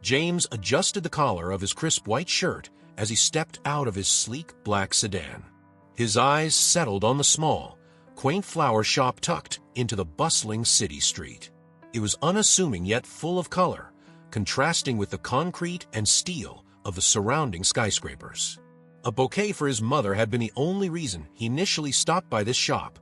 James adjusted the collar of his crisp white shirt as he stepped out of his sleek black sedan. His eyes settled on the small, quaint flower shop tucked into the bustling city street. It was unassuming yet full of color, contrasting with the concrete and steel of the surrounding skyscrapers. A bouquet for his mother had been the only reason he initially stopped by this shop,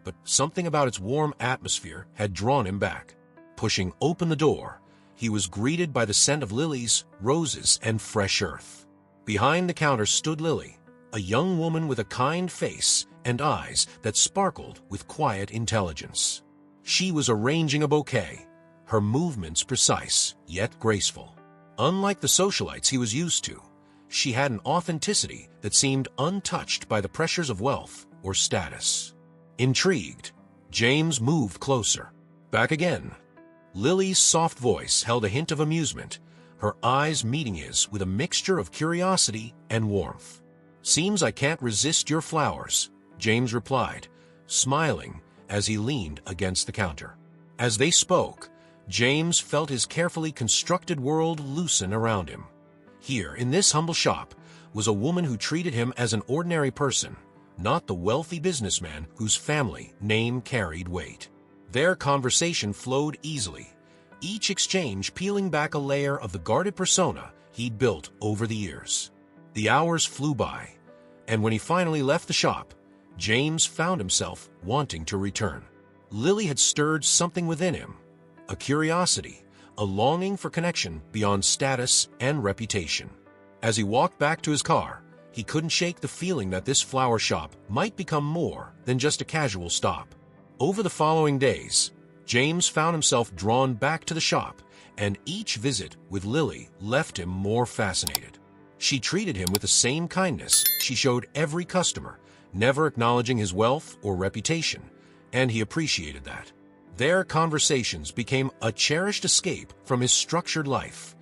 but something about its warm atmosphere had drawn him back. Pushing open the door, he was greeted by the scent of lilies, roses, and fresh earth. Behind the counter stood Lily, a young woman with a kind face and eyes that sparkled with quiet intelligence. She was arranging a bouquet, her movements precise yet graceful. Unlike the socialites he was used to, she had an authenticity that seemed untouched by the pressures of wealth or status. Intrigued, James moved closer. Back again. Lily's soft voice held a hint of amusement, her eyes meeting his with a mixture of curiosity and warmth. "Seems I can't resist your flowers," James replied, smiling as he leaned against the counter. As they spoke, James felt his carefully constructed world loosen around him. Here, in this humble shop, was a woman who treated him as an ordinary person, not the wealthy businessman whose family name carried weight. Their conversation flowed easily, each exchange peeling back a layer of the guarded persona he'd built over the years. The hours flew by, and when he finally left the shop, James found himself wanting to return. Lily had stirred something within him, a curiosity, a longing for connection beyond status and reputation. As he walked back to his car, he couldn't shake the feeling that this flower shop might become more than just a casual stop. Over the following days, James found himself drawn back to the shop, and each visit with Lily left him more fascinated. She treated him with the same kindness she showed every customer, never acknowledging his wealth or reputation, and he appreciated that. Their conversations became a cherished escape from his structured life,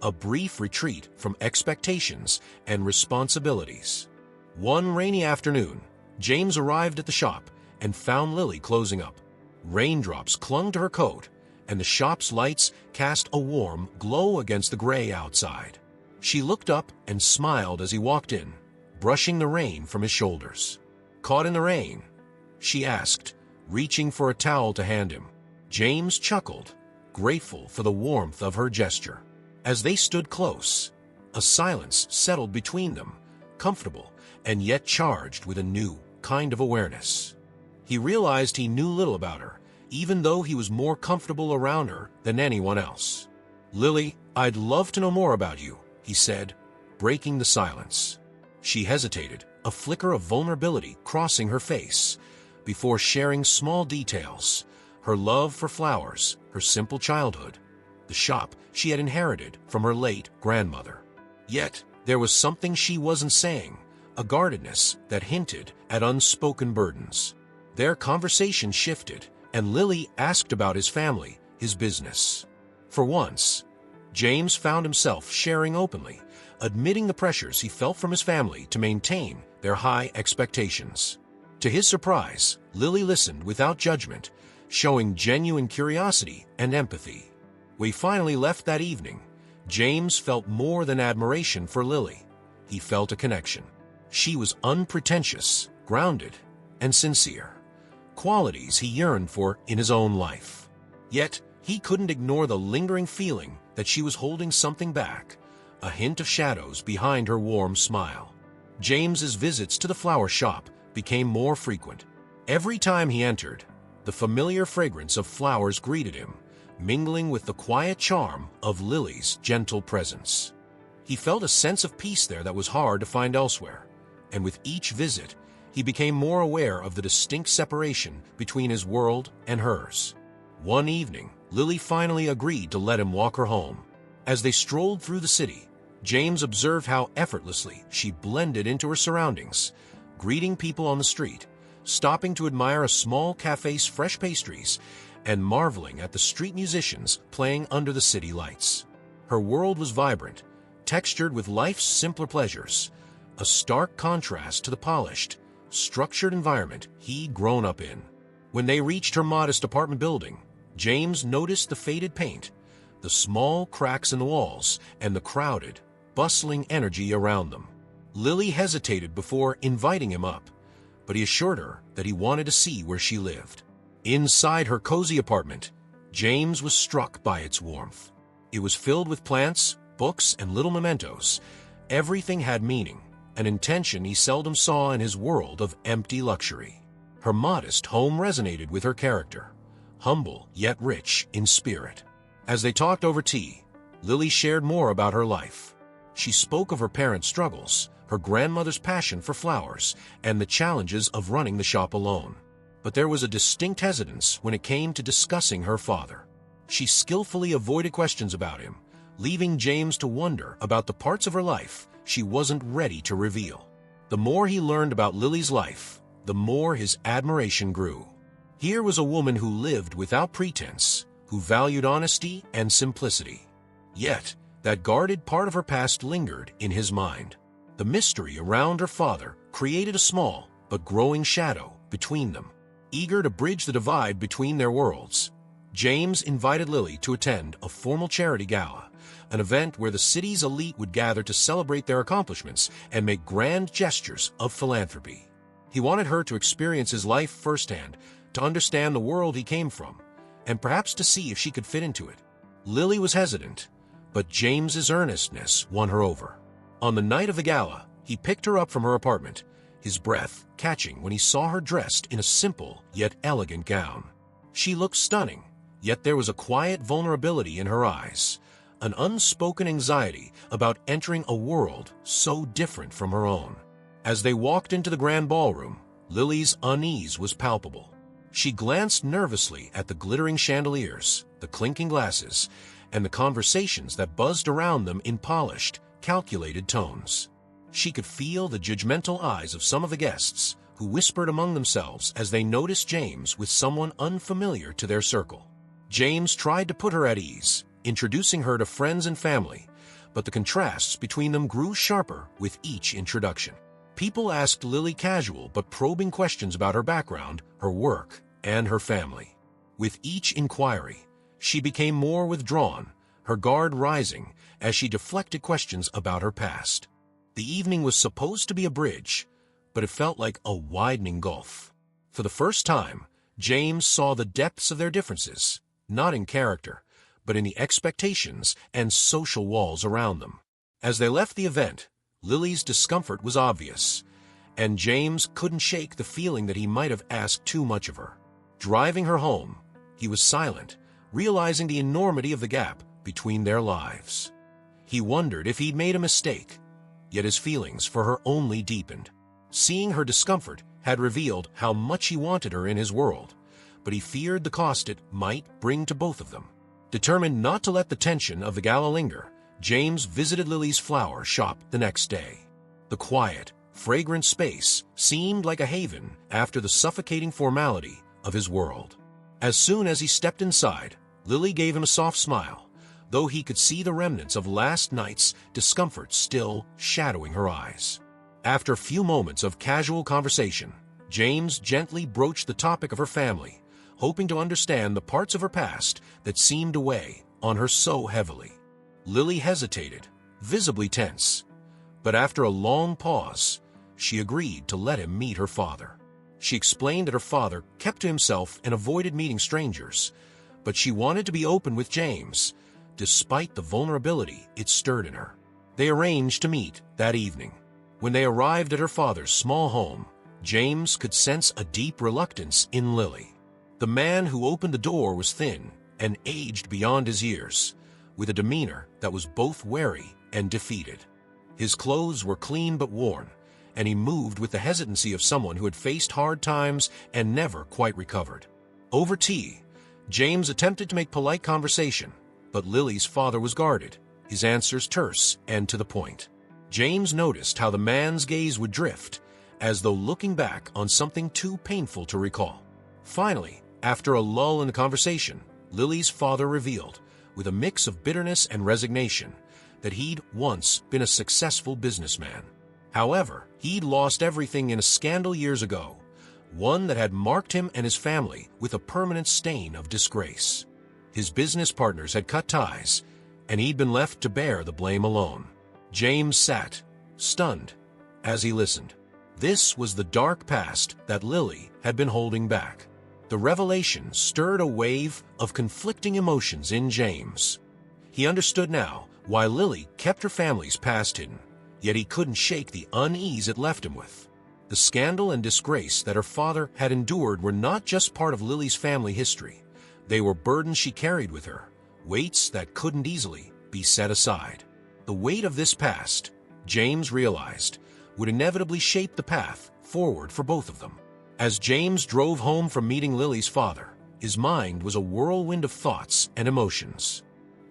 a brief retreat from expectations and responsibilities. One rainy afternoon, James arrived at the shop and found Lily closing up. Raindrops clung to her coat, and the shop's lights cast a warm glow against the gray outside. She looked up and smiled as he walked in, brushing the rain from his shoulders. "Caught in the rain?" she asked, reaching for a towel to hand him. James chuckled, grateful for the warmth of her gesture. As they stood close, a silence settled between them, comfortable and yet charged with a new kind of awareness. He realized he knew little about her, even though he was more comfortable around her than anyone else. "Lily, I'd love to know more about you," he said, breaking the silence. She hesitated, a flicker of vulnerability crossing her face, before sharing small details, her love for flowers, her simple childhood, the shop she had inherited from her late grandmother. Yet, there was something she wasn't saying, a guardedness that hinted at unspoken burdens. Their conversation shifted, and Lily asked about his family, his business. For once, James found himself sharing openly, admitting the pressures he felt from his family to maintain their high expectations. To his surprise, Lily listened without judgment, showing genuine curiosity and empathy. When he finally left that evening, James felt more than admiration for Lily. He felt a connection. She was unpretentious, grounded, and sincere, qualities he yearned for in his own life. Yet, he couldn't ignore the lingering feeling that she was holding something back, a hint of shadows behind her warm smile. James's visits to the flower shop became more frequent. Every time he entered, the familiar fragrance of flowers greeted him, mingling with the quiet charm of Lily's gentle presence. He felt a sense of peace there that was hard to find elsewhere, and with each visit, he became more aware of the distinct separation between his world and hers. One evening, Lily finally agreed to let him walk her home. As they strolled through the city, James observed how effortlessly she blended into her surroundings, greeting people on the street, stopping to admire a small cafe's fresh pastries, and marveling at the street musicians playing under the city lights. Her world was vibrant, textured with life's simpler pleasures, a stark contrast to the polished, structured environment he'd grown up in. When they reached her modest apartment building, James noticed the faded paint, the small cracks in the walls, and the crowded, bustling energy around them. Lily hesitated before inviting him up, but he assured her that he wanted to see where she lived. Inside her cozy apartment, James was struck by its warmth. It was filled with plants, books, and little mementos. Everything had meaning, an intention he seldom saw in his world of empty luxury. Her modest home resonated with her character, humble yet rich in spirit. As they talked over tea, Lily shared more about her life. She spoke of her parents' struggles, her grandmother's passion for flowers, and the challenges of running the shop alone. But there was a distinct hesitance when it came to discussing her father. She skillfully avoided questions about him, leaving James to wonder about the parts of her life she wasn't ready to reveal. The more he learned about Lily's life, the more his admiration grew. Here was a woman who lived without pretense, who valued honesty and simplicity. Yet, that guarded part of her past lingered in his mind. The mystery around her father created a small but growing shadow between them. Eager to bridge the divide between their worlds, James invited Lily to attend a formal charity gala, an event where the city's elite would gather to celebrate their accomplishments and make grand gestures of philanthropy. He wanted her to experience his life firsthand, to understand the world he came from, and perhaps to see if she could fit into it. Lily was hesitant, but James's earnestness won her over. On the night of the gala, he picked her up from her apartment, his breath catching when he saw her dressed in a simple yet elegant gown. She looked stunning, yet there was a quiet vulnerability in her eyes, an unspoken anxiety about entering a world so different from her own. As they walked into the grand ballroom, Lily's unease was palpable. She glanced nervously at the glittering chandeliers, the clinking glasses, and the conversations that buzzed around them in polished, calculated tones. She could feel the judgmental eyes of some of the guests, who whispered among themselves as they noticed James with someone unfamiliar to their circle. James tried to put her at ease, introducing her to friends and family, but the contrasts between them grew sharper with each introduction. People asked Lily casual but probing questions about her background, her work, and her family. With each inquiry, she became more withdrawn, her guard rising as she deflected questions about her past. The evening was supposed to be a bridge, but it felt like a widening gulf. For the first time, James saw the depths of their differences, not in character, but in the expectations and social walls around them. As they left the event, Lily's discomfort was obvious, and James couldn't shake the feeling that he might have asked too much of her. Driving her home, he was silent, realizing the enormity of the gap between their lives. He wondered if he'd made a mistake, yet his feelings for her only deepened. Seeing her discomfort had revealed how much he wanted her in his world, but he feared the cost it might bring to both of them. Determined not to let the tension of the gala linger, James visited Lily's flower shop the next day. The quiet, fragrant space seemed like a haven after the suffocating formality of his world. As soon as he stepped inside, Lily gave him a soft smile, though he could see the remnants of last night's discomfort still shadowing her eyes. After a few moments of casual conversation, James gently broached the topic of her family, hoping to understand the parts of her past that seemed to weigh on her so heavily. Lily hesitated, visibly tense, but after a long pause, she agreed to let him meet her father. She explained that her father kept to himself and avoided meeting strangers, but she wanted to be open with James, despite the vulnerability it stirred in her. They arranged to meet that evening. When they arrived at her father's small home, James could sense a deep reluctance in Lily. The man who opened the door was thin and aged beyond his years, with a demeanor that was both wary and defeated. His clothes were clean but worn, and he moved with the hesitancy of someone who had faced hard times and never quite recovered. Over tea, James attempted to make polite conversation, but Lily's father was guarded, his answers terse and to the point. James noticed how the man's gaze would drift, as though looking back on something too painful to recall. Finally, after a lull in the conversation, Lily's father revealed, with a mix of bitterness and resignation, that he'd once been a successful businessman. However, he'd lost everything in a scandal years ago, one that had marked him and his family with a permanent stain of disgrace. His business partners had cut ties, and he'd been left to bear the blame alone. James sat, stunned, as he listened. This was the dark past that Lily had been holding back. The revelation stirred a wave of conflicting emotions in James. He understood now why Lily kept her family's past hidden, yet he couldn't shake the unease it left him with. The scandal and disgrace that her father had endured were not just part of Lily's family history. They were burdens she carried with her, weights that couldn't easily be set aside. The weight of this past, James realized, would inevitably shape the path forward for both of them. As James drove home from meeting Lily's father, his mind was a whirlwind of thoughts and emotions.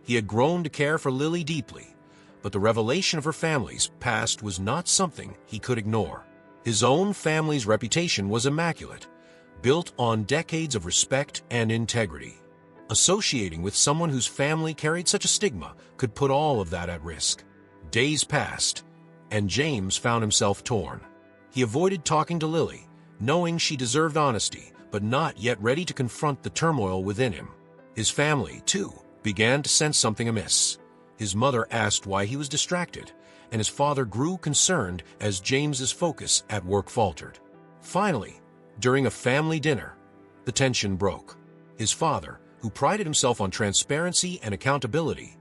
He had grown to care for Lily deeply, but the revelation of her family's past was not something he could ignore. His own family's reputation was immaculate, built on decades of respect and integrity. Associating with someone whose family carried such a stigma could put all of that at risk. Days passed, and James found himself torn. He avoided talking to Lily, knowing she deserved honesty, but not yet ready to confront the turmoil within him. His family, too, began to sense something amiss. His mother asked why he was distracted, and his father grew concerned as James's focus at work faltered. Finally, during a family dinner, the tension broke. His father, who prided himself on transparency and accountability,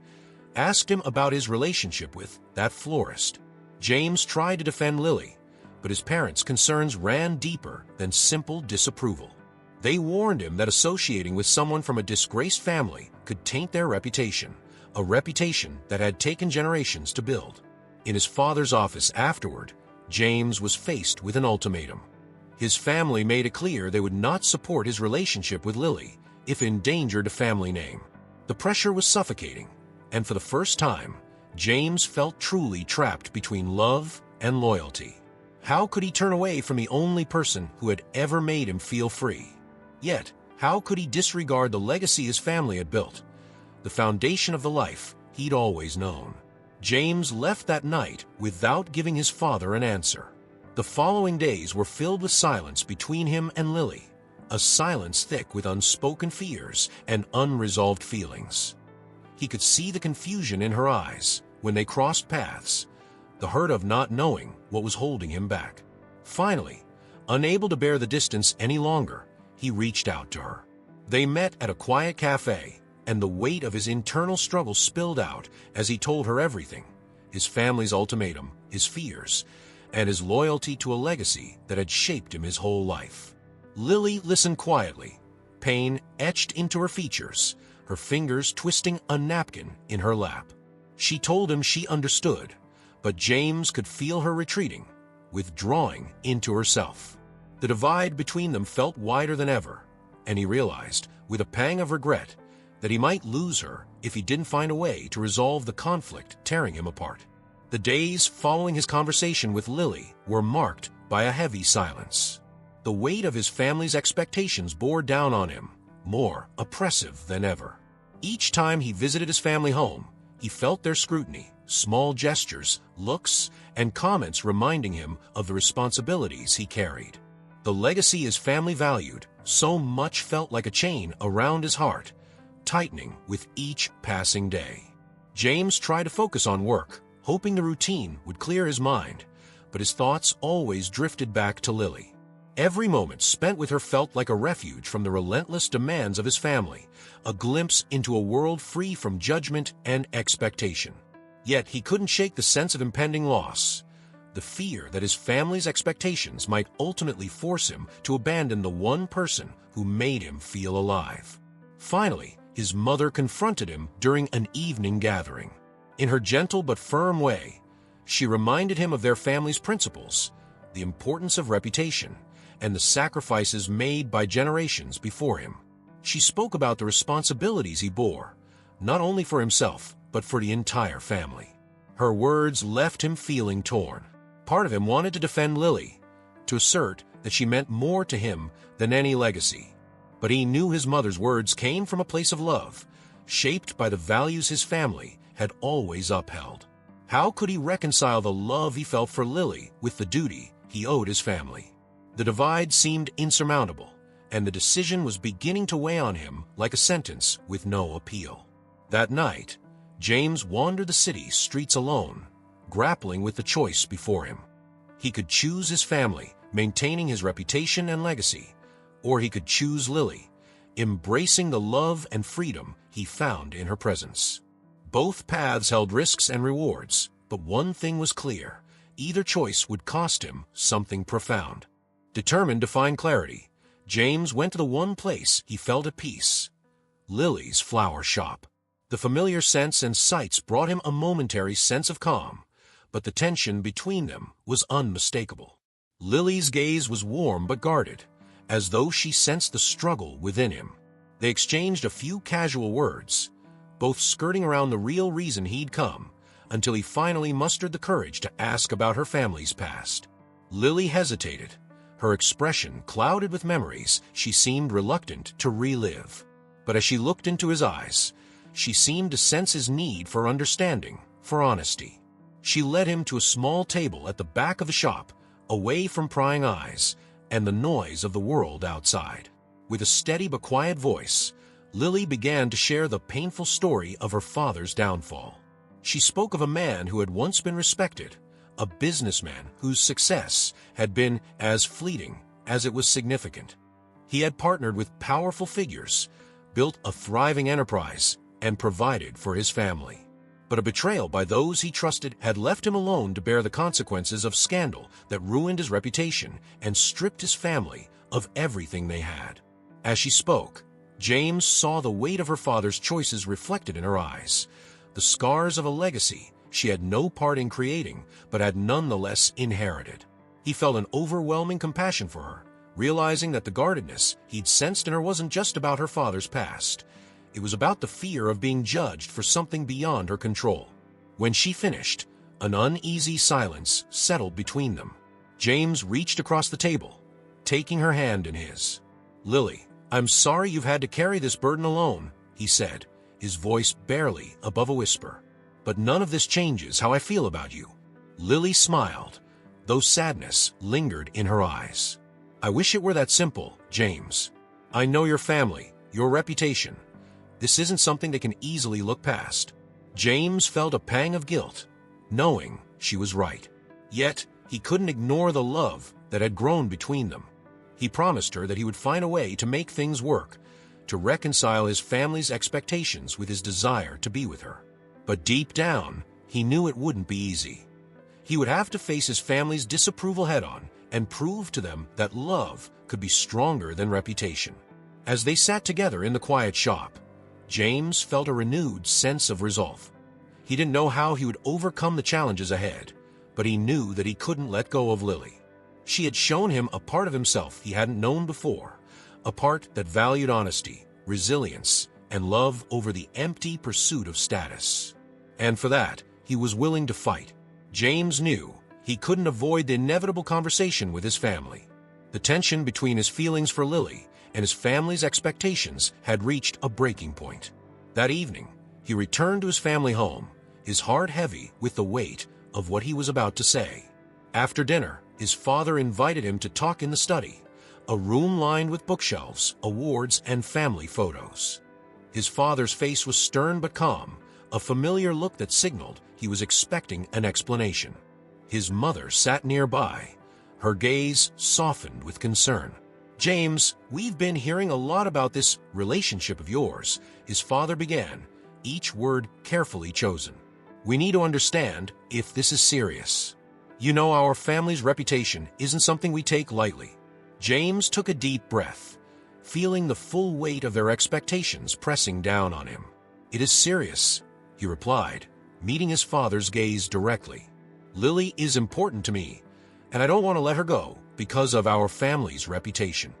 asked him about his relationship with that florist. James tried to defend Lily, but his parents' concerns ran deeper than simple disapproval. They warned him that associating with someone from a disgraced family could taint their reputation, a reputation that had taken generations to build. In his father's office afterward, James was faced with an ultimatum. His family made it clear they would not support his relationship with Lily if it endangered a family name. The pressure was suffocating, and for the first time, James felt truly trapped between love and loyalty. How could he turn away from the only person who had ever made him feel free? Yet, how could he disregard the legacy his family had built, the foundation of the life he'd always known? James left that night without giving his father an answer. The following days were filled with silence between him and Lily, a silence thick with unspoken fears and unresolved feelings. He could see the confusion in her eyes when they crossed paths, the hurt of not knowing what was holding him back. Finally, unable to bear the distance any longer, he reached out to her. They met at a quiet cafe, and the weight of his internal struggle spilled out as he told her everything: his family's ultimatum, his fears, and his loyalty to a legacy that had shaped him his whole life. Lily listened quietly, pain etched into her features, her fingers twisting a napkin in her lap. She told him she understood, but James could feel her retreating, withdrawing into herself. The divide between them felt wider than ever, and he realized, with a pang of regret, that he might lose her if he didn't find a way to resolve the conflict tearing him apart. The days following his conversation with Lily were marked by a heavy silence. The weight of his family's expectations bore down on him, more oppressive than ever. Each time he visited his family home, he felt their scrutiny, small gestures, looks, and comments reminding him of the responsibilities he carried. The legacy his family valued so much felt like a chain around his heart, tightening with each passing day. James tried to focus on work, hoping the routine would clear his mind, but his thoughts always drifted back to Lily. Every moment spent with her felt like a refuge from the relentless demands of his family, a glimpse into a world free from judgment and expectation. Yet he couldn't shake the sense of impending loss, the fear that his family's expectations might ultimately force him to abandon the one person who made him feel alive. Finally, his mother confronted him during an evening gathering. In her gentle but firm way, she reminded him of their family's principles, the importance of reputation, and the sacrifices made by generations before him. She spoke about the responsibilities he bore, not only for himself, but for the entire family. Her words left him feeling torn. Part of him wanted to defend Lily, to assert that she meant more to him than any legacy. But he knew his mother's words came from a place of love, shaped by the values his family had always upheld. How could he reconcile the love he felt for Lily with the duty he owed his family? The divide seemed insurmountable, and the decision was beginning to weigh on him like a sentence with no appeal. That night, James wandered the city streets alone, grappling with the choice before him. He could choose his family, maintaining his reputation and legacy, or he could choose Lily, embracing the love and freedom he found in her presence. Both paths held risks and rewards, but one thing was clear: either choice would cost him something profound. Determined to find clarity, James went to the one place he felt at peace: Lily's flower shop. The familiar scents and sights brought him a momentary sense of calm, but the tension between them was unmistakable. Lily's gaze was warm but guarded, as though she sensed the struggle within him. They exchanged a few casual words, both skirting around the real reason he'd come, until he finally mustered the courage to ask about her family's past. Lily hesitated, her expression clouded with memories she seemed reluctant to relive. But as she looked into his eyes, she seemed to sense his need for understanding, for honesty. She led him to a small table at the back of the shop, away from prying eyes and the noise of the world outside. With a steady but quiet voice, Lily began to share the painful story of her father's downfall. She spoke of a man who had once been respected, a businessman whose success had been as fleeting as it was significant. He had partnered with powerful figures, built a thriving enterprise, and provided for his family. But a betrayal by those he trusted had left him alone to bear the consequences of scandal that ruined his reputation and stripped his family of everything they had. As she spoke, James saw the weight of her father's choices reflected in her eyes, the scars of a legacy she had no part in creating but had nonetheless inherited. He felt an overwhelming compassion for her, realizing that the guardedness he'd sensed in her wasn't just about her father's past. It was about the fear of being judged for something beyond her control. When she finished, an uneasy silence settled between them. James reached across the table, taking her hand in his. "Lily, I'm sorry you've had to carry this burden alone," he said, his voice barely above a whisper. "But none of this changes how I feel about you." Lily smiled, though sadness lingered in her eyes. "I wish it were that simple, James. I know your family, your reputation. This isn't something they can easily look past." James felt a pang of guilt, knowing she was right. Yet, he couldn't ignore the love that had grown between them. He promised her that he would find a way to make things work, to reconcile his family's expectations with his desire to be with her. But deep down, he knew it wouldn't be easy. He would have to face his family's disapproval head-on and prove to them that love could be stronger than reputation. As they sat together in the quiet shop, James felt a renewed sense of resolve. He didn't know how he would overcome the challenges ahead, but he knew that he couldn't let go of Lily. She had shown him a part of himself he hadn't known before, a part that valued honesty, resilience, and love over the empty pursuit of status. And for that, he was willing to fight. James knew he couldn't avoid the inevitable conversation with his family. The tension between his feelings for Lily and his family's expectations had reached a breaking point. That evening, he returned to his family home, his heart heavy with the weight of what he was about to say. After dinner, his father invited him to talk in the study, a room lined with bookshelves, awards, and family photos. His father's face was stern but calm, a familiar look that signaled he was expecting an explanation. His mother sat nearby, her gaze softened with concern. "James, we've been hearing a lot about this relationship of yours," his father began, each word carefully chosen. "We need to understand if this is serious. You know, our family's reputation isn't something we take lightly." James took a deep breath, feeling the full weight of their expectations pressing down on him. "It is serious," he replied, meeting his father's gaze directly. "Lily is important to me, and I don't want to let her go because of our family's reputation."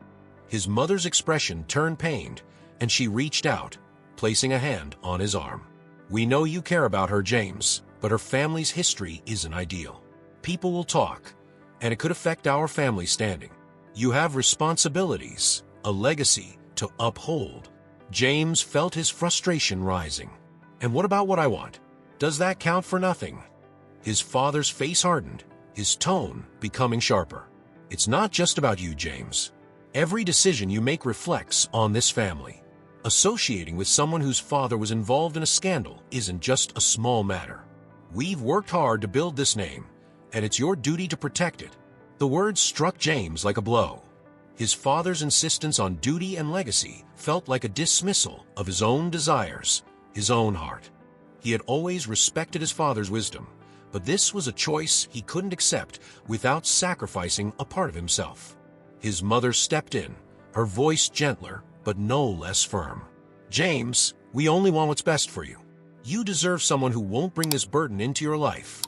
His mother's expression turned pained, and she reached out, placing a hand on his arm. "We know you care about her, James, but her family's history isn't ideal. People will talk, and it could affect our family standing. You have responsibilities, a legacy to uphold." James felt his frustration rising. "And what about what I want? Does that count for nothing?" His father's face hardened, his tone becoming sharper. "It's not just about you, James. Every decision you make reflects on this family. Associating with someone whose father was involved in a scandal isn't just a small matter. We've worked hard to build this name, and it's your duty to protect it." The words struck James like a blow. His father's insistence on duty and legacy felt like a dismissal of his own desires, his own heart. He had always respected his father's wisdom, but this was a choice he couldn't accept without sacrificing a part of himself. His mother stepped in, her voice gentler but no less firm. "James, we only want what's best for you. You deserve someone who won't bring this burden into your life,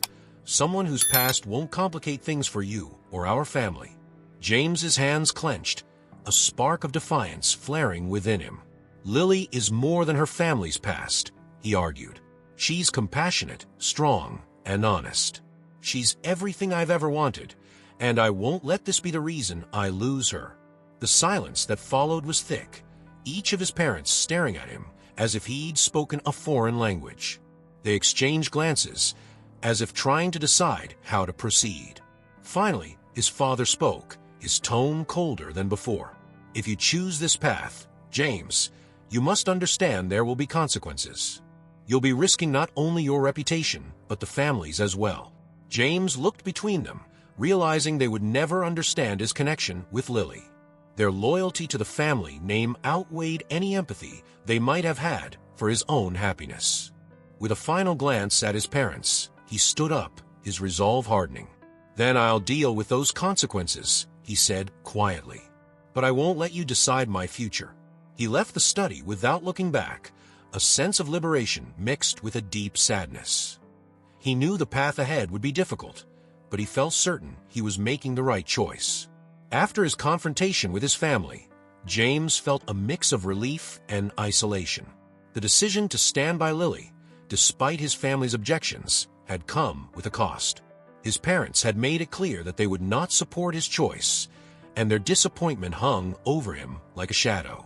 someone whose past won't complicate things for you or our family." James's hands clenched, a spark of defiance flaring within him. "Lily is more than her family's past," he argued. "She's compassionate, strong, and honest. She's everything I've ever wanted, and I won't let this be the reason I lose her." The silence that followed was thick, each of his parents staring at him as if he'd spoken a foreign language. They exchanged glances, as if trying to decide how to proceed. Finally, his father spoke, his tone colder than before. "If you choose this path, James, you must understand there will be consequences. You'll be risking not only your reputation, but the family's as well." James looked between them, realizing they would never understand his connection with Lily. Their loyalty to the family name outweighed any empathy they might have had for his own happiness. With a final glance at his parents, he stood up, his resolve hardening. "Then I'll deal with those consequences," he said quietly. "But I won't let you decide my future." He left the study without looking back, a sense of liberation mixed with a deep sadness. He knew the path ahead would be difficult, but he felt certain he was making the right choice. After his confrontation with his family, James felt a mix of relief and isolation. The decision to stand by Lily, despite his family's objections, had come with a cost. His parents had made it clear that they would not support his choice, and their disappointment hung over him like a shadow.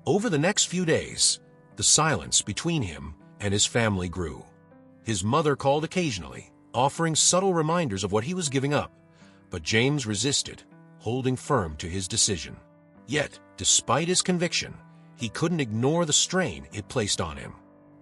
Over the next few days, the silence between him and his family grew. His mother called occasionally, offering subtle reminders of what he was giving up, but James resisted, holding firm to his decision. Yet, despite his conviction, he couldn't ignore the strain it placed on him.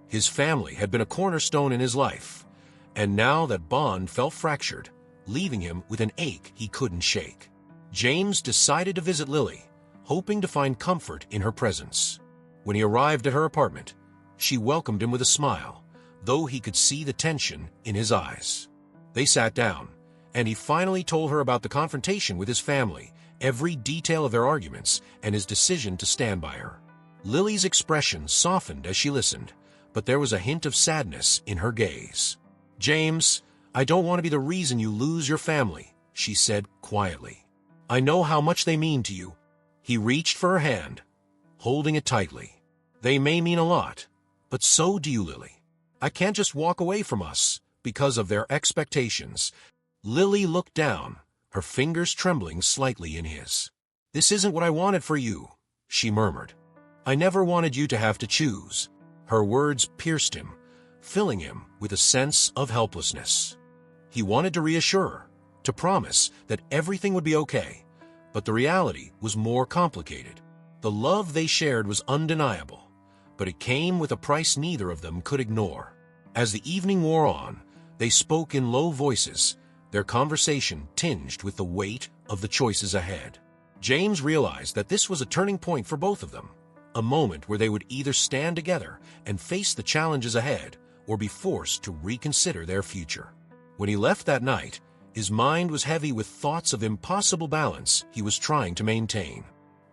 His family had been a cornerstone in his life, and now that bond felt fractured, leaving him with an ache he couldn't shake. James decided to visit Lily, hoping to find comfort in her presence. When he arrived at her apartment, she welcomed him with a smile, though he could see the tension in his eyes. They sat down, and he finally told her about the confrontation with his family, every detail of their arguments, and his decision to stand by her. Lily's expression softened as she listened, but there was a hint of sadness in her gaze. "James, I don't want to be the reason you lose your family," she said quietly. "I know how much they mean to you." He reached for her hand, holding it tightly. "They may mean a lot, but so do you, Lily. I can't just walk away from us because of their expectations." Lily looked down, her fingers trembling slightly in his. "This isn't what I wanted for you," she murmured. "I never wanted you to have to choose." Her words pierced him, filling him with a sense of helplessness. He wanted to reassure her, to promise that everything would be okay, but the reality was more complicated. The love they shared was undeniable, but it came with a price neither of them could ignore. As the evening wore on, they spoke in low voices, their conversation tinged with the weight of the choices ahead. James realized that this was a turning point for both of them, a moment where they would either stand together and face the challenges ahead or be forced to reconsider their future. When he left that night, his mind was heavy with thoughts of impossible balance he was trying to maintain.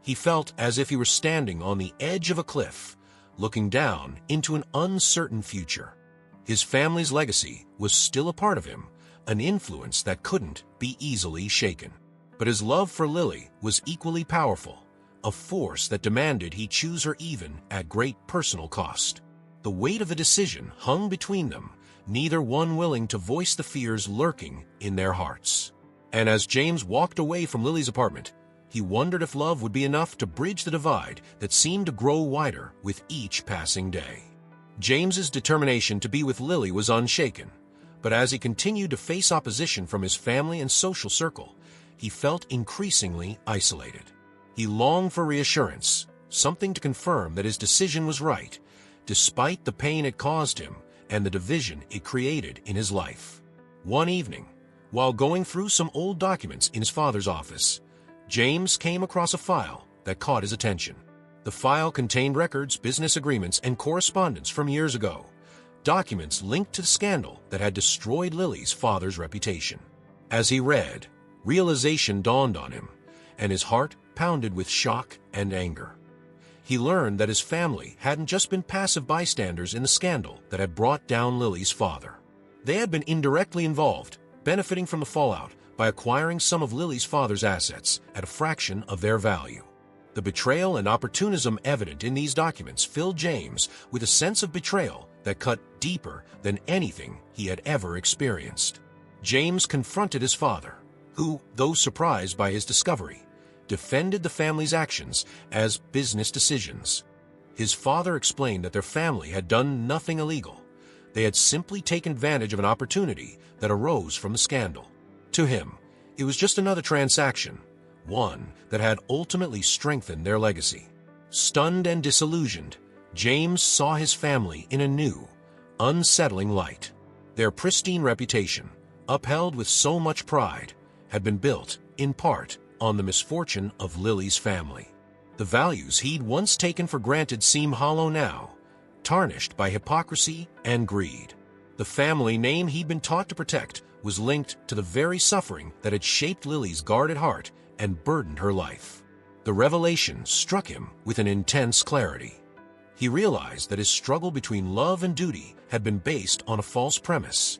He felt as if he were standing on the edge of a cliff, looking down into an uncertain future. His family's legacy was still a part of him, an influence that couldn't be easily shaken. But his love for Lily was equally powerful, a force that demanded he choose her even at great personal cost. The weight of the decision hung between them, neither one willing to voice the fears lurking in their hearts. And as James walked away from Lily's apartment, he wondered if love would be enough to bridge the divide that seemed to grow wider with each passing day. James's determination to be with Lily was unshaken, but as he continued to face opposition from his family and social circle, he felt increasingly isolated. He longed for reassurance, something to confirm that his decision was right, despite the pain it caused him and the division it created in his life. One evening, while going through some old documents in his father's office, James came across a file that caught his attention. The file contained records, business agreements, and correspondence from years ago, documents linked to the scandal that had destroyed Lily's father's reputation. As he read, realization dawned on him, and his heart pounded with shock and anger. He learned that his family hadn't just been passive bystanders in the scandal that had brought down Lily's father. They had been indirectly involved, benefiting from the fallout by acquiring some of Lily's father's assets at a fraction of their value. The betrayal and opportunism evident in these documents filled James with a sense of betrayal that cut deeper than anything he had ever experienced. James confronted his father, who, though surprised by his discovery, defended the family's actions as business decisions. His father explained that their family had done nothing illegal. They had simply taken advantage of an opportunity that arose from the scandal. To him, it was just another transaction, one that had ultimately strengthened their legacy. Stunned and disillusioned, James saw his family in a new, unsettling light. Their pristine reputation, upheld with so much pride, had been built, in part, on the misfortune of Lily's family. The values he'd once taken for granted seemed hollow now, tarnished by hypocrisy and greed. The family name he'd been taught to protect was linked to the very suffering that had shaped Lily's guarded heart and burdened her life. The revelation struck him with an intense clarity. He realized that his struggle between love and duty had been based on a false premise,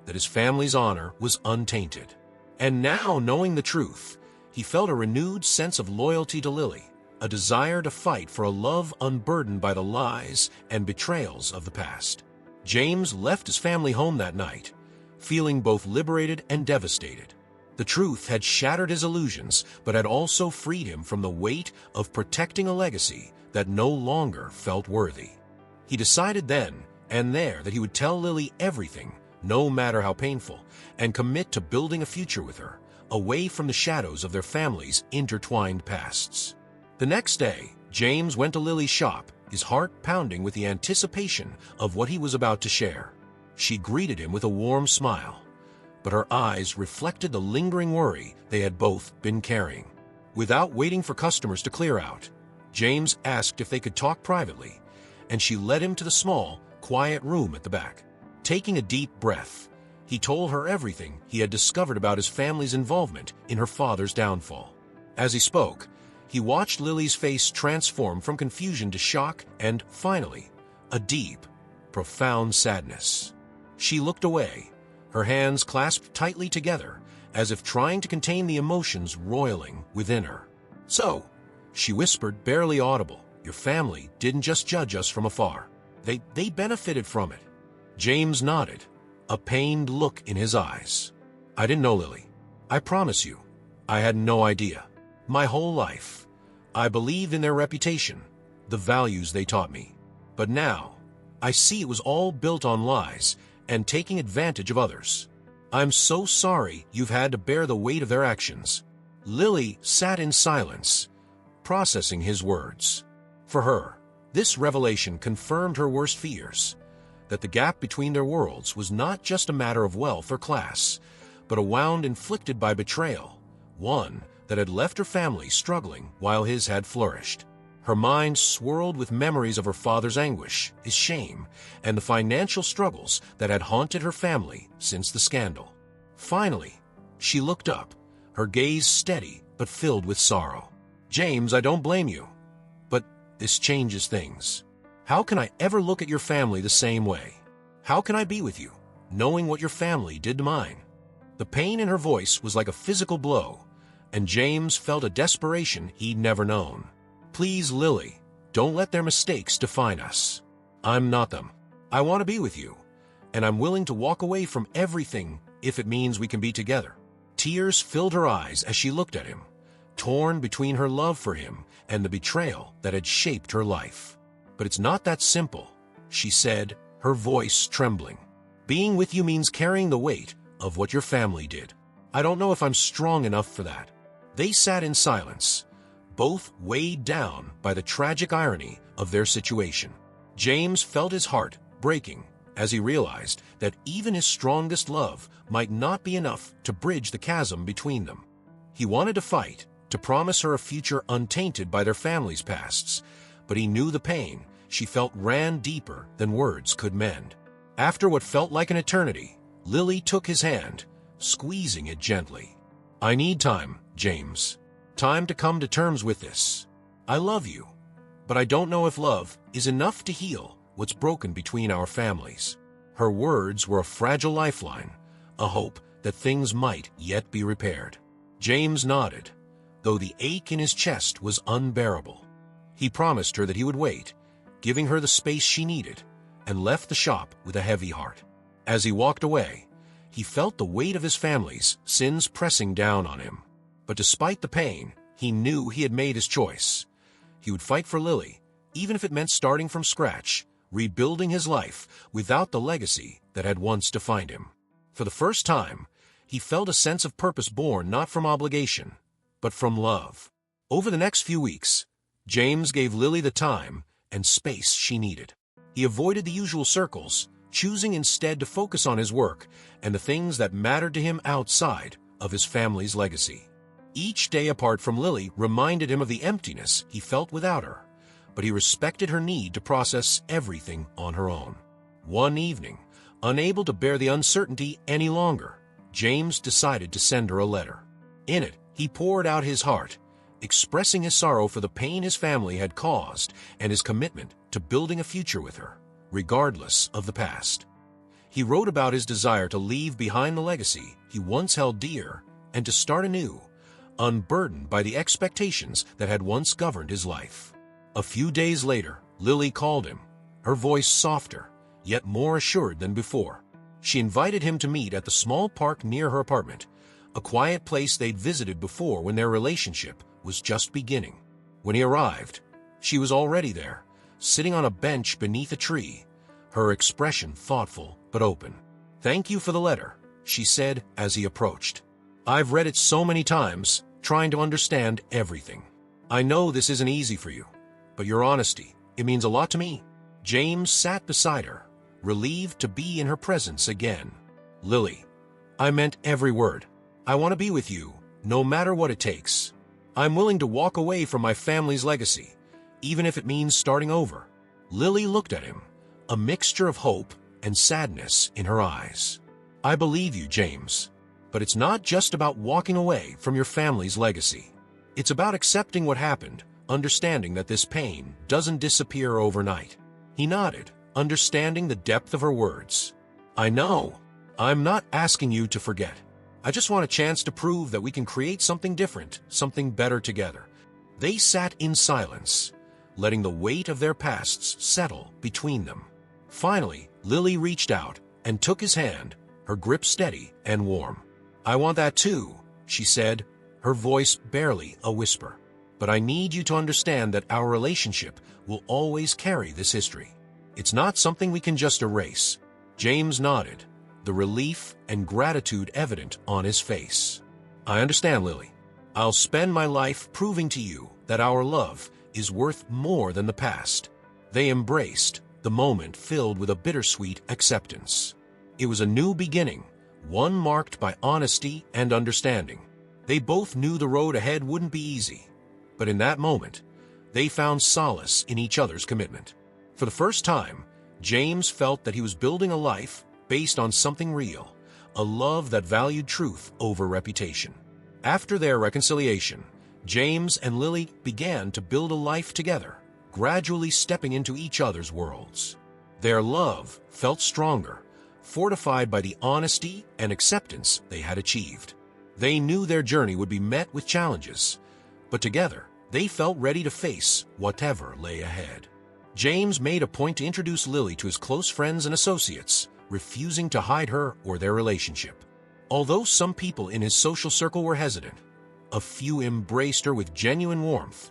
that his family's honor was untainted. And now, knowing the truth, he felt a renewed sense of loyalty to Lily, a desire to fight for a love unburdened by the lies and betrayals of the past. James left his family home that night, feeling both liberated and devastated. The truth had shattered his illusions, but had also freed him from the weight of protecting a legacy that no longer felt worthy. He decided then and there that he would tell Lily everything, no matter how painful, and commit to building a future with her, away from the shadows of their family's intertwined pasts. The next day, James went to Lily's shop, his heart pounding with the anticipation of what he was about to share. She greeted him with a warm smile, but her eyes reflected the lingering worry they had both been carrying. Without waiting for customers to clear out, James asked if they could talk privately, and she led him to the small, quiet room at the back. Taking a deep breath, he told her everything he had discovered about his family's involvement in her father's downfall. As he spoke, he watched Lily's face transform from confusion to shock and, finally, a deep, profound sadness. She looked away, her hands clasped tightly together, as if trying to contain the emotions roiling within her. "So," she whispered, barely audible, "your family didn't just judge us from afar. They benefited from it." James nodded, a pained look in his eyes. "I didn't know, Lily. I promise you, I had no idea. My whole life, I believed in their reputation, the values they taught me. But now, I see it was all built on lies and taking advantage of others. I'm so sorry you've had to bear the weight of their actions." Lily sat in silence, processing his words. For her, this revelation confirmed her worst fears, that the gap between their worlds was not just a matter of wealth or class, but a wound inflicted by betrayal, one that had left her family struggling while his had flourished. Her mind swirled with memories of her father's anguish, his shame, and the financial struggles that had haunted her family since the scandal. Finally, she looked up, her gaze steady but filled with sorrow. "James, I don't blame you, but this changes things. How can I ever look at your family the same way? How can I be with you, knowing what your family did to mine?" The pain in her voice was like a physical blow, and James felt a desperation he'd never known. "Please, Lily, don't let their mistakes define us. I'm not them. I want to be with you, and I'm willing to walk away from everything if it means we can be together." Tears filled her eyes as she looked at him, torn between her love for him and the betrayal that had shaped her life. "But it's not that simple," she said, her voice trembling. "Being with you means carrying the weight of what your family did. I don't know if I'm strong enough for that." They sat in silence, both weighed down by the tragic irony of their situation. James felt his heart breaking as he realized that even his strongest love might not be enough to bridge the chasm between them. He wanted to fight, to promise her a future untainted by their family's pasts, but he knew the pain she felt ran deeper than words could mend. After what felt like an eternity, Lily took his hand, squeezing it gently. "I need time, James. Time to come to terms with this. I love you, but I don't know if love is enough to heal what's broken between our families." Her words were a fragile lifeline, a hope that things might yet be repaired. James nodded, though the ache in his chest was unbearable. He promised her that he would wait, giving her the space she needed, and left the shop with a heavy heart. As he walked away, he felt the weight of his family's sins pressing down on him. But despite the pain, he knew he had made his choice. He would fight for Lily, even if it meant starting from scratch, rebuilding his life without the legacy that had once defined him. For the first time, he felt a sense of purpose born not from obligation, but from love. Over the next few weeks, James gave Lily the time and space she needed. He avoided the usual circles, choosing instead to focus on his work and the things that mattered to him outside of his family's legacy. Each day apart from Lily reminded him of the emptiness he felt without her, but he respected her need to process everything on her own. One evening, unable to bear the uncertainty any longer, James decided to send her a letter. In it, he poured out his heart, expressing his sorrow for the pain his family had caused and his commitment to building a future with her, regardless of the past. He wrote about his desire to leave behind the legacy he once held dear and to start anew, unburdened by the expectations that had once governed his life. A few days later, Lily called him, her voice softer, yet more assured than before. She invited him to meet at the small park near her apartment, a quiet place they'd visited before when their relationship was just beginning. When he arrived, she was already there, sitting on a bench beneath a tree, her expression thoughtful but open. "Thank you for the letter," she said as he approached. "I've read it so many times, trying to understand everything. I know this isn't easy for you, but your honesty, it means a lot to me." James sat beside her, relieved to be in her presence again. "Lily, I meant every word. I want to be with you, no matter what it takes. I'm willing to walk away from my family's legacy, even if it means starting over." Lily looked at him, a mixture of hope and sadness in her eyes. "I believe you, James, but it's not just about walking away from your family's legacy. It's about accepting what happened, understanding that this pain doesn't disappear overnight." He nodded, understanding the depth of her words. "I know. I'm not asking you to forget. I just want a chance to prove that we can create something different, something better together." They sat in silence, letting the weight of their pasts settle between them. Finally, Lily reached out and took his hand, her grip steady and warm. "I want that too," she said, her voice barely a whisper. "But I need you to understand that our relationship will always carry this history. It's not something we can just erase." James nodded, the relief and gratitude evident on his face. "I understand, Lily. I'll spend my life proving to you that our love is worth more than the past." They embraced, the moment filled with a bittersweet acceptance. It was a new beginning, one marked by honesty and understanding. They both knew the road ahead wouldn't be easy, but in that moment, they found solace in each other's commitment. For the first time, James felt that he was building a life based on something real, a love that valued truth over reputation. After their reconciliation, James and Lily began to build a life together, gradually stepping into each other's worlds. Their love felt stronger, fortified by the honesty and acceptance they had achieved. They knew their journey would be met with challenges, but together they felt ready to face whatever lay ahead. James made a point to introduce Lily to his close friends and associates, refusing to hide her or their relationship. Although some people in his social circle were hesitant, a few embraced her with genuine warmth,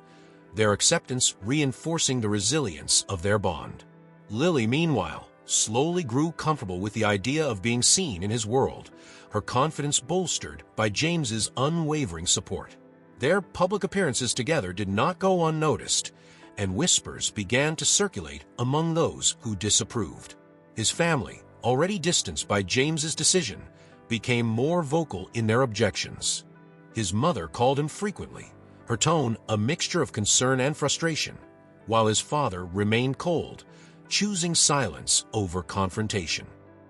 their acceptance reinforcing the resilience of their bond. Lily, meanwhile, slowly grew comfortable with the idea of being seen in his world, her confidence bolstered by James's unwavering support. Their public appearances together did not go unnoticed, and whispers began to circulate among those who disapproved. His family, already distanced by James's decision, became more vocal in their objections. His mother called him frequently, her tone a mixture of concern and frustration, while his father remained cold, choosing silence over confrontation.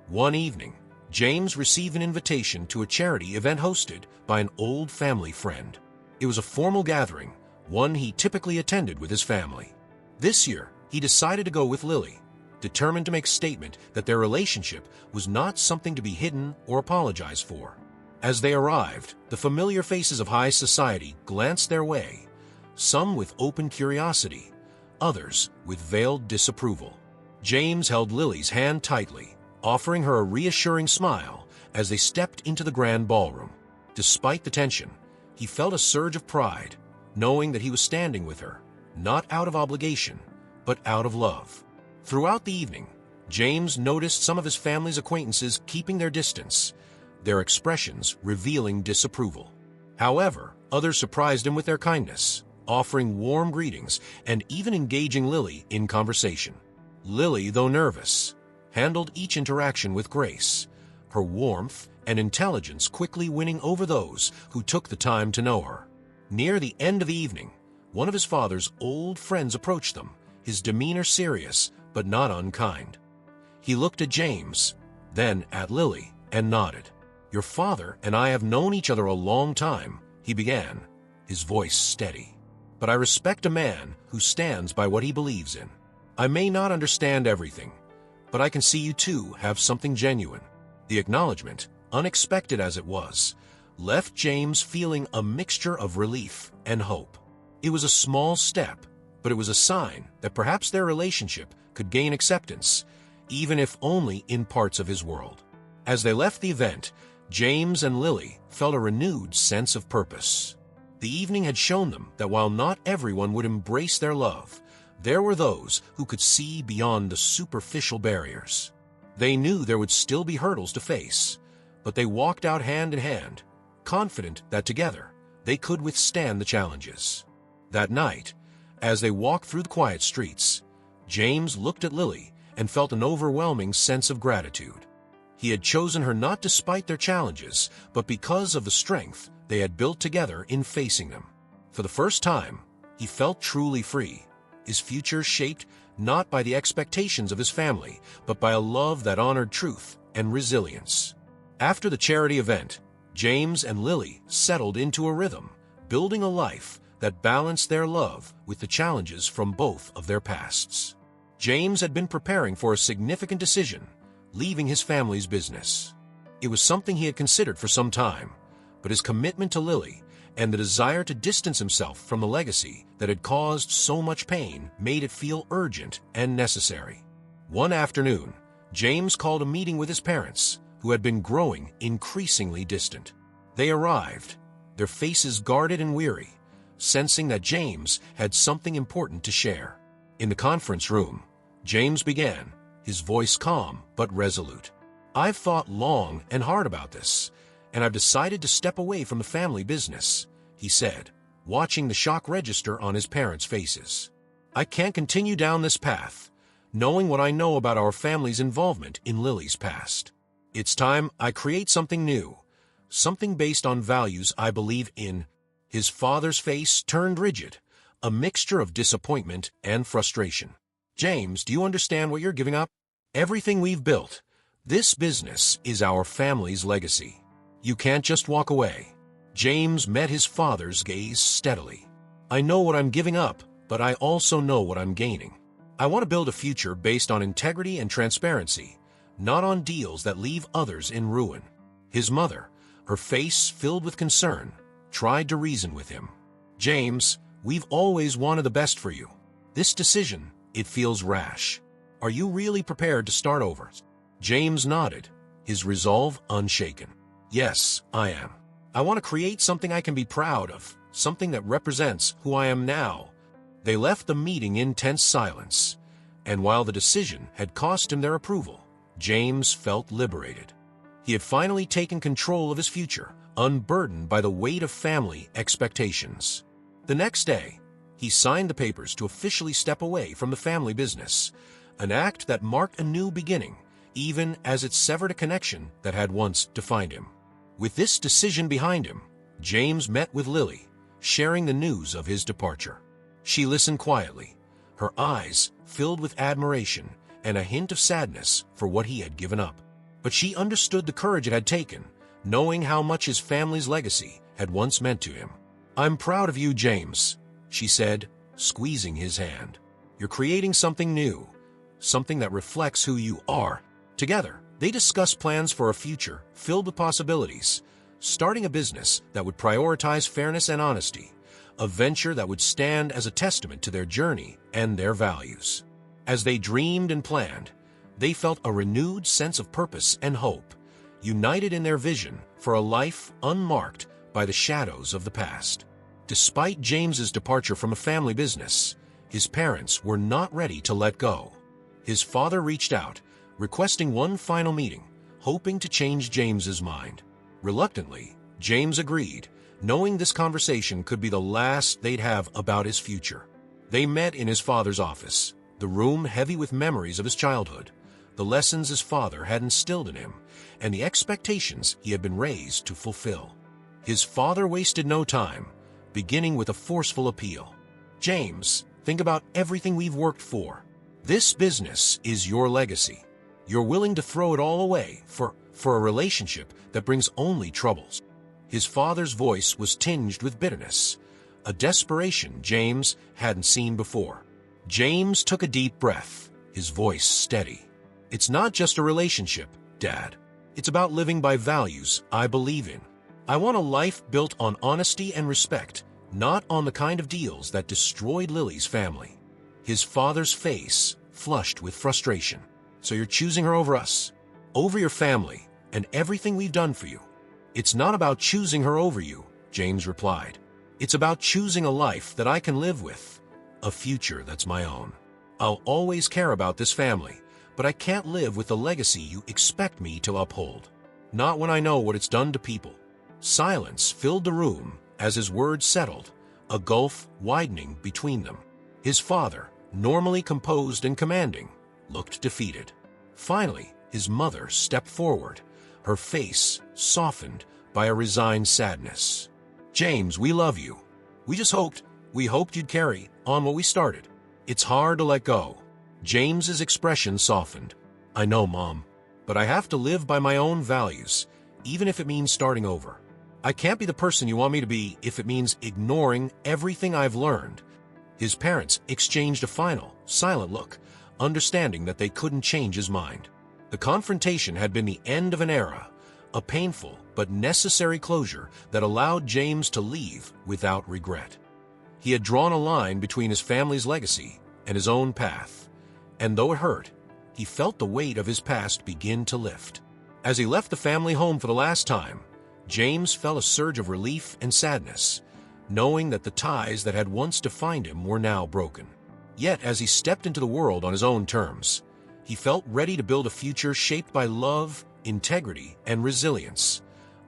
One evening, James received an invitation to a charity event hosted by an old family friend. It was a formal gathering, one he typically attended with his family. This year, he decided to go with Lily, determined to make a statement that their relationship was not something to be hidden or apologized for. As they arrived, the familiar faces of high society glanced their way, some with open curiosity, others with veiled disapproval. James held Lily's hand tightly, offering her a reassuring smile as they stepped into the grand ballroom. Despite the tension, he felt a surge of pride, knowing that he was standing with her, not out of obligation, but out of love. Throughout the evening, James noticed some of his family's acquaintances keeping their distance, their expressions revealing disapproval. However, others surprised him with their kindness, offering warm greetings and even engaging Lily in conversation. Lily, though nervous, handled each interaction with grace, her warmth and intelligence quickly winning over those who took the time to know her. Near the end of the evening, one of his father's old friends approached them, his demeanor serious but not unkind. He looked at James, then at Lily, and nodded. "Your father and I have known each other a long time," he began, his voice steady. "But I respect a man who stands by what he believes in. I may not understand everything, but I can see you too have something genuine." The acknowledgement, unexpected as it was, left James feeling a mixture of relief and hope. It was a small step, but it was a sign that perhaps their relationship could gain acceptance, even if only in parts of his world. As they left the event, James and Lily felt a renewed sense of purpose. The evening had shown them that while not everyone would embrace their love, there were those who could see beyond the superficial barriers. They knew there would still be hurdles to face, but they walked out hand in hand, confident that together they could withstand the challenges. That night, as they walked through the quiet streets, James looked at Lily and felt an overwhelming sense of gratitude. He had chosen her not despite their challenges, but because of the strength they had built together in facing them. For the first time, he felt truly free, his future shaped not by the expectations of his family, but by a love that honored truth and resilience. After the charity event, James and Lily settled into a rhythm, building a life that balanced their love with the challenges from both of their pasts. James had been preparing for a significant decision, leaving his family's business. It was something he had considered for some time, but his commitment to Lily and the desire to distance himself from the legacy that had caused so much pain made it feel urgent and necessary. One afternoon, James called a meeting with his parents, who had been growing increasingly distant. They arrived, their faces guarded and weary, sensing that James had something important to share. In the conference room, James began, his voice calm but resolute. "I've thought long and hard about this, and I've decided to step away from the family business," he said, watching the shock register on his parents' faces. "I can't continue down this path, knowing what I know about our family's involvement in Lily's past. It's time I create something new, something based on values I believe in." His father's face turned rigid, a mixture of disappointment and frustration. "James, do you understand what you're giving up? Everything we've built. This business is our family's legacy. You can't just walk away." James met his father's gaze steadily. "I know what I'm giving up, but I also know what I'm gaining. I want to build a future based on integrity and transparency, not on deals that leave others in ruin." His mother, her face filled with concern, tried to reason with him. "James, we've always wanted the best for you. This decision, it feels rash. Are you really prepared to start over?" James nodded, his resolve unshaken. "Yes, I am. I want to create something I can be proud of, something that represents who I am now." They left the meeting in tense silence, and while the decision had cost him their approval, James felt liberated. He had finally taken control of his future, unburdened by the weight of family expectations. The next day, he signed the papers to officially step away from the family business, an act that marked a new beginning, even as it severed a connection that had once defined him. With this decision behind him, James met with Lily, sharing the news of his departure. She listened quietly, her eyes filled with admiration and a hint of sadness for what he had given up. But she understood the courage it had taken, knowing how much his family's legacy had once meant to him. "I'm proud of you, James," she said, squeezing his hand. "You're creating something new, something that reflects who you are." Together, they discussed plans for a future filled with possibilities, starting a business that would prioritize fairness and honesty, a venture that would stand as a testament to their journey and their values. As they dreamed and planned, they felt a renewed sense of purpose and hope, united in their vision for a life unmarked by the shadows of the past. Despite James's departure from a family business, his parents were not ready to let go. His father reached out, requesting one final meeting, hoping to change James's mind. Reluctantly, James agreed, knowing this conversation could be the last they'd have about his future. They met in his father's office, the room heavy with memories of his childhood, the lessons his father had instilled in him, and the expectations he had been raised to fulfill. His father wasted no time, beginning with a forceful appeal. "James, think about everything we've worked for. This business is your legacy. You're willing to throw it all away for a relationship that brings only troubles." His father's voice was tinged with bitterness, a desperation James hadn't seen before. James took a deep breath, his voice steady. "It's not just a relationship, Dad. It's about living by values I believe in. I want a life built on honesty and respect, not on the kind of deals that destroyed Lily's family." His father's face flushed with frustration. "So you're choosing her over us, over your family, and everything we've done for you?" "It's not about choosing her over you," James replied. "It's about choosing a life that I can live with, a future that's my own. I'll always care about this family, but I can't live with the legacy you expect me to uphold. Not when I know what it's done to people." Silence filled the room as his words settled, a gulf widening between them. His father, normally composed and commanding, looked defeated. Finally, his mother stepped forward, her face softened by a resigned sadness. "James, we love you. We hoped you'd carry on what we started. It's hard to let go." James's expression softened. "I know, Mom, but I have to live by my own values, even if it means starting over. I can't be the person you want me to be if it means ignoring everything I've learned." His parents exchanged a final, silent look, understanding that they couldn't change his mind. The confrontation had been the end of an era, a painful but necessary closure that allowed James to leave without regret. He had drawn a line between his family's legacy and his own path, and though it hurt, he felt the weight of his past begin to lift. As he left the family home for the last time, James felt a surge of relief and sadness, knowing that the ties that had once defined him were now broken. Yet, as he stepped into the world on his own terms, he felt ready to build a future shaped by love, integrity, and resilience,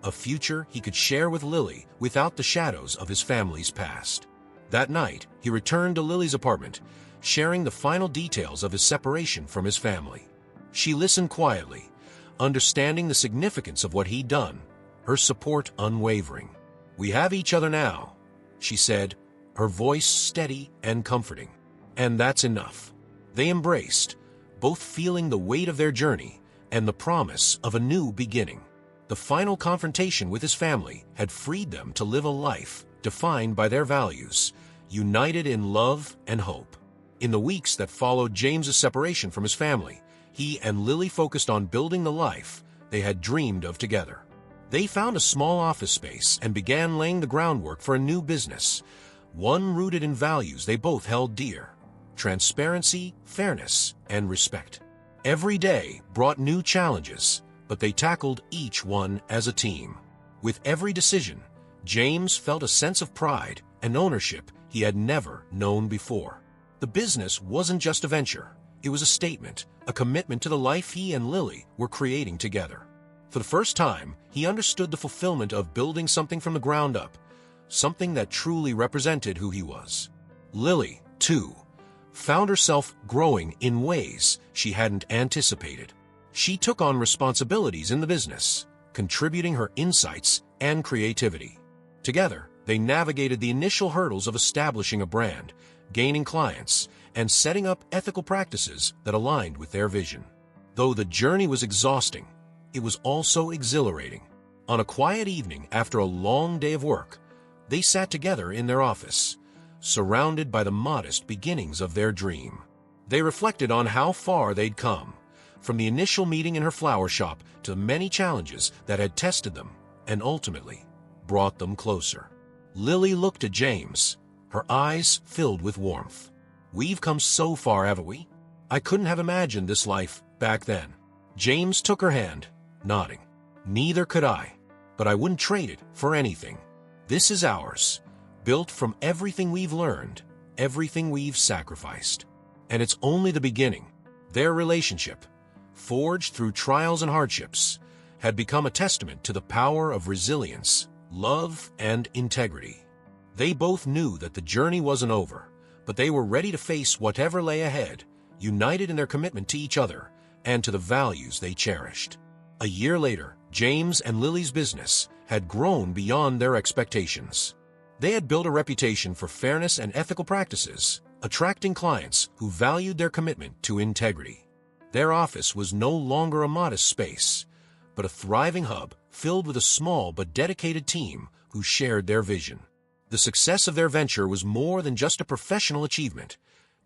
a future he could share with Lily without the shadows of his family's past. That night, he returned to Lily's apartment, sharing the final details of his separation from his family. She listened quietly, understanding the significance of what he'd done, her support unwavering. "We have each other now," she said, her voice steady and comforting. "And that's enough." They embraced, both feeling the weight of their journey and the promise of a new beginning. The final confrontation with his family had freed them to live a life defined by their values, united in love and hope. In the weeks that followed James's separation from his family, he and Lily focused on building the life they had dreamed of together. They found a small office space and began laying the groundwork for a new business, one rooted in values they both held dear: transparency, fairness, and respect. Every day brought new challenges, but they tackled each one as a team. With every decision, James felt a sense of pride and ownership he had never known before. The business wasn't just a venture, it was a statement, a commitment to the life he and Lily were creating together. For the first time, he understood the fulfillment of building something from the ground up, something that truly represented who he was. Lily, too, found herself growing in ways she hadn't anticipated. She took on responsibilities in the business, contributing her insights and creativity. Together, they navigated the initial hurdles of establishing a brand, gaining clients, and setting up ethical practices that aligned with their vision. Though the journey was exhausting, it was also exhilarating. On a quiet evening after a long day of work, they sat together in their office, surrounded by the modest beginnings of their dream. They reflected on how far they'd come, from the initial meeting in her flower shop to the many challenges that had tested them and ultimately brought them closer. Lily looked at James, her eyes filled with warmth. "We've come so far, haven't we? I couldn't have imagined this life back then." James took her hand, nodding. "Neither could I, but I wouldn't trade it for anything. This is ours, built from everything we've learned, everything we've sacrificed. And it's only the beginning." Their relationship, forged through trials and hardships, had become a testament to the power of resilience, love, and integrity. They both knew that the journey wasn't over, but they were ready to face whatever lay ahead, united in their commitment to each other and to the values they cherished. A year later, James and Lily's business had grown beyond their expectations. They had built a reputation for fairness and ethical practices, attracting clients who valued their commitment to integrity. Their office was no longer a modest space, but a thriving hub filled with a small but dedicated team who shared their vision. The success of their venture was more than just a professional achievement.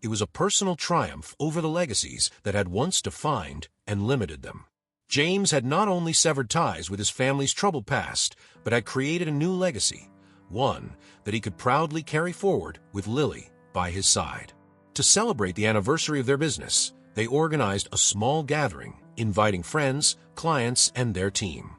It was a personal triumph over the legacies that had once defined and limited them. James had not only severed ties with his family's troubled past, but had created a new legacy, one that he could proudly carry forward with Lily by his side. To celebrate the anniversary of their business, they organized a small gathering, inviting friends, clients, and their team.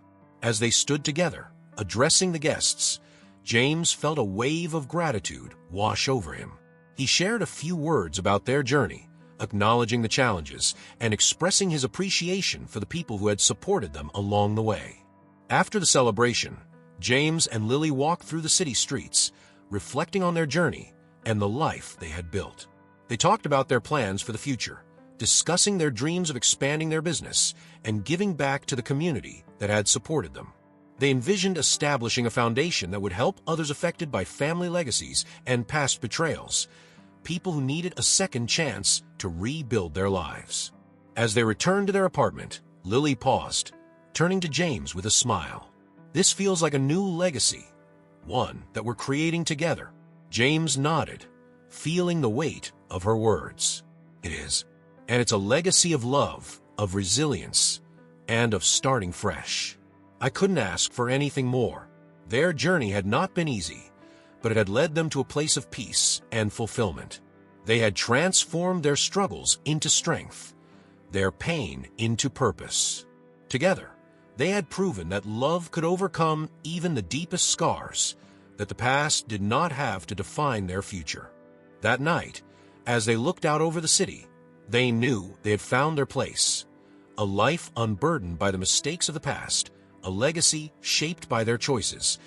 As they stood together, addressing the guests, James felt a wave of gratitude wash over him. He shared a few words about their journey, acknowledging the challenges and expressing his appreciation for the people who had supported them along the way. After the celebration, James and Lily walked through the city streets, reflecting on their journey and the life they had built. They talked about their plans for the future, discussing their dreams of expanding their business and giving back to the community that had supported them. They envisioned establishing a foundation that would help others affected by family legacies and past betrayals, people who needed a second chance to rebuild their lives. As they returned to their apartment, Lily paused, turning to James with a smile. "This feels like a new legacy, one that we're creating together." James nodded, feeling the weight of her words. "It is. And it's a legacy of love, of resilience, and of starting fresh. I couldn't ask for anything more." Their journey had not been easy, but it had led them to a place of peace and fulfillment. They had transformed their struggles into strength, their pain into purpose. Together, they had proven that love could overcome even the deepest scars, that the past did not have to define their future. That night, as they looked out over the city, they knew they had found their place, a life unburdened by the mistakes of the past, a legacy shaped by their choices,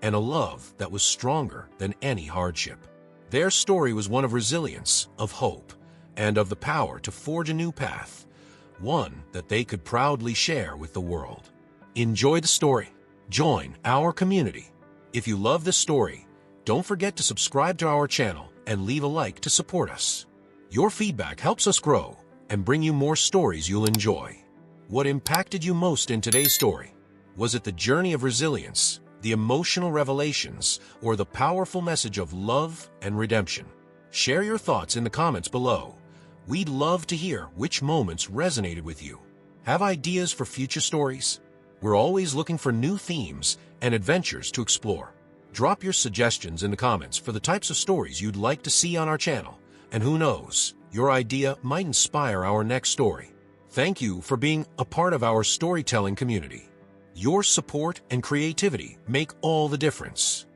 and a love that was stronger than any hardship. Their story was one of resilience, of hope, and of the power to forge a new path, one that they could proudly share with the world. Enjoy the story. Join our community. If you love this story, don't forget to subscribe to our channel and leave a like to support us. Your feedback helps us grow and bring you more stories you'll enjoy. What impacted you most in today's story? Was it the journey of resilience, the emotional revelations, or the powerful message of love and redemption? Share your thoughts in the comments below. We'd love to hear which moments resonated with you. Have ideas for future stories? We're always looking for new themes and adventures to explore. Drop your suggestions in the comments for the types of stories you'd like to see on our channel. And who knows, your idea might inspire our next story. Thank you for being a part of our storytelling community. Your support and creativity make all the difference.